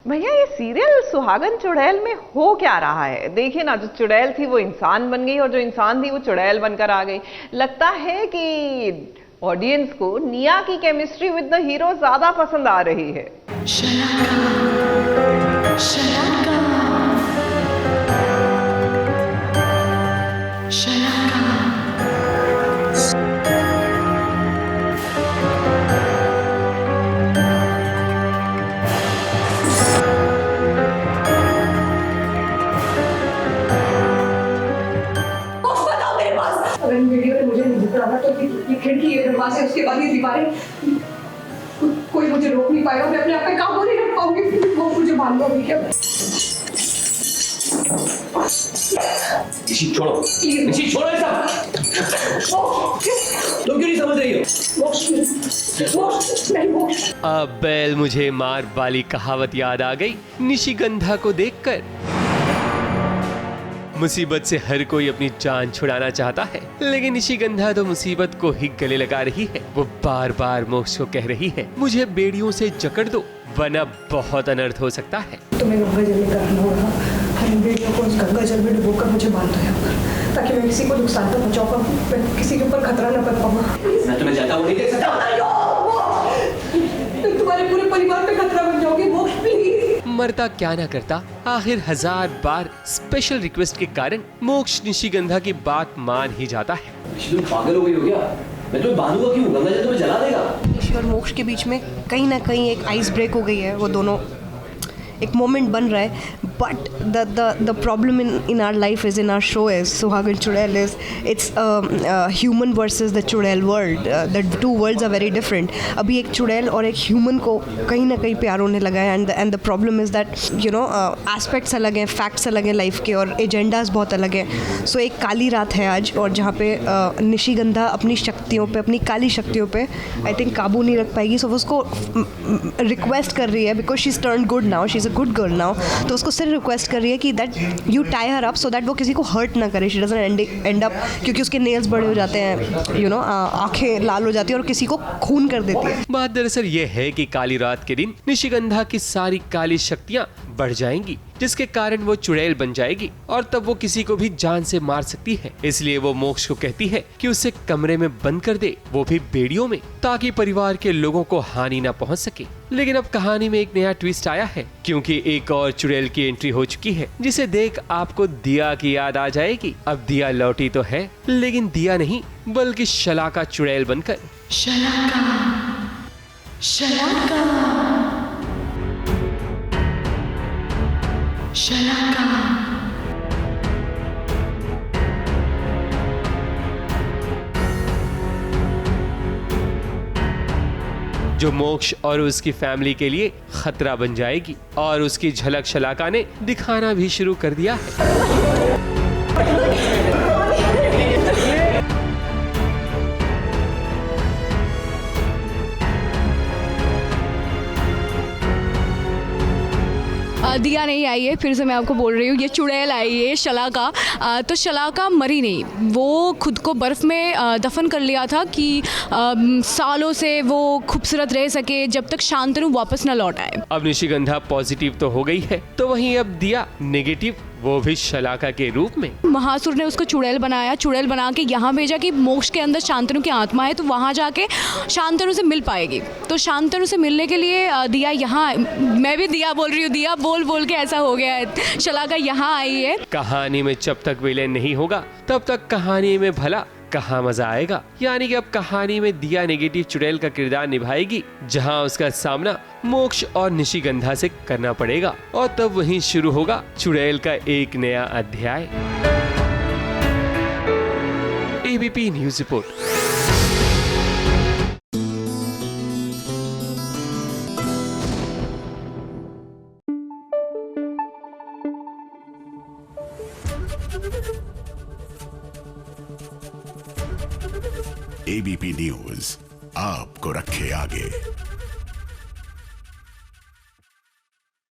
भैया ये सीरियल सुहागन चुड़ैल में हो क्या रहा है? देखिए ना, जो चुड़ैल थी वो इंसान बन गई और जो इंसान थी वो चुड़ैल बनकर आ गई। लगता है कि ऑडियंस को निया की केमिस्ट्री विद द हीरो ज्यादा पसंद आ रही है। वीडियो में मुझे नहीं दिख रहा तो ये खिड़की, ये दरवाजे, उसके बाद ये दीवारें, कोई मुझे रोक नहीं पाएगा। मैं अपने आप पे काबू नहीं रख पाऊंगी। वो मुझे मालूम है क्या? निशी छोड़ो, निशी छोड़ो ये सब। तुम क्यों नहीं समझ रही हो? अब बैल मुझे मार वाली कहावत याद आ गई निशिगंधा को देखकर। मुसीबत से हर कोई अपनी जान छुड़ाना चाहता है, लेकिन निशिगंधा तो मुसीबत को ही गले लगा रही है। वो बार बार मोक्ष को कह रही है, मुझे बेड़ियों से जकड़ दो वरना बहुत अनर्थ हो सकता है। तुम्हें गंगा जल में करना होगा, हर बेड़ियों को उस गंगा जल में डुबोकर मुझे बांध दो यहाँ पर, ताकि मैं किसी को नुकसान न पहुंचा पाऊँ, मैं किसी के ऊपर खतरा न पड़ पाऊँ। मैं तुम्हें जाता हुआ नहीं देख सकता। तुम्हारे पूरे परिवार पे खतरा बन जाओगे मोक्ष, प्लीज। मरता क्या ना करता, आखिर 1000 बार स्पेशल रिक्वेस्ट के कारण मोक्ष निशिगंधा की बात मान ही जाता है। तुम पागल हो गई हो क्या? मैं तुम्हें बांधूंगा क्यों? गंगा जल तुम्हें जला देगा। निशी और मोक्ष के बीच में कहीं ना कहीं एक आइस ब्रेक हो गई है। वो दोनों एक मोमेंट बन रहा है, but the problem in our life is in our show is Suhagan Chudail is it's human versus the chudail world. The two worlds are very different. अभी एक चुड़ैल और एक ह्यूमन को कहीं ना कहीं प्यार होने लगा है, and the problem is that you know aspects अलग हैं, फैक्ट्स अलग हैं लाइफ के, और एजेंडाज बहुत अलग हैं। सो एक काली रात है आज, और जहाँ पे निशिगंधा अपनी शक्तियों पे, अपनी काली शक्तियों पे आई थिंक काबू नहीं रख पाएगी। सो वो उसको रिक्वेस्ट कर रही है, because she is turn good now, she is a good girl now. तो उसको सिर्फ रिक्वेस्ट कर रही है कि that you tie her up so that वो किसी को हर्ट ना करे, शी डजंट एंड अप, क्योंकि उसके नेल्स बड़े हो जाते हैं, यू नो, आंखें लाल हो जाती है और किसी को खून कर देती है। बात दरअसल ये है कि काली रात के दिन निशिगंधा की सारी काली शक्तियाँ बढ़ जाएंगी, जिसके कारण वो चुड़ैल बन जाएगी और तब वो किसी को भी जान से मार सकती है। इसलिए वो मोक्ष को कहती है कि उसे कमरे में बंद कर दे, वो भी बेड़ियों में, ताकि परिवार के लोगों को हानि ना पहुंच सके। लेकिन अब कहानी में एक नया ट्विस्ट आया है, क्योंकि एक और चुड़ैल की एंट्री हो चुकी है, जिसे देख आपको दिया की याद आ जाएगी। अब दिया लौटी तो है, लेकिन दिया नहीं बल्कि शलाका चुड़ैल बनकर। शलाका, शलाका, शलाका। जो मोक्ष और उसकी फैमिली के लिए खतरा बन जाएगी, और उसकी झलक शलाका ने दिखाना भी शुरू कर दिया है। दिया नहीं आई है, फिर से मैं आपको बोल रही हूँ, ये चुड़ैल आई है शलाका। तो शलाका मरी नहीं, वो खुद को बर्फ़ में दफन कर लिया था कि सालों से वो खूबसूरत रह सके जब तक शांतनु वापस न लौट आए। अब निशिगंधा पॉजिटिव तो हो गई है, तो वहीं अब दिया नेगेटिव, वो भी शलाका के रूप में। महासुर ने उसको चुड़ैल बनाया, चुड़ैल बना के यहाँ भेजा कि मोक्ष के अंदर शांतनु की आत्मा है, तो वहाँ जाके शांतनु से मिल पाएगी। तो शांतनु से मिलने के लिए दिया यहाँ, मैं भी दिया बोल रही हूँ, दिया बोल बोल के ऐसा हो गया है, शलाका यहाँ आई है। कहानी में जब तक विलेन नहीं होगा तब तक कहानी में भला कहाँ मजा आएगा। यानी कि अब कहानी में दिया नेगेटिव चुड़ैल का किरदार निभाएगी, जहां उसका सामना मोक्ष और निशिगंधा से करना पड़ेगा, और तब वहीं शुरू होगा चुड़ैल का एक नया अध्याय। ABP news report. ABP news आपको रखे आगे।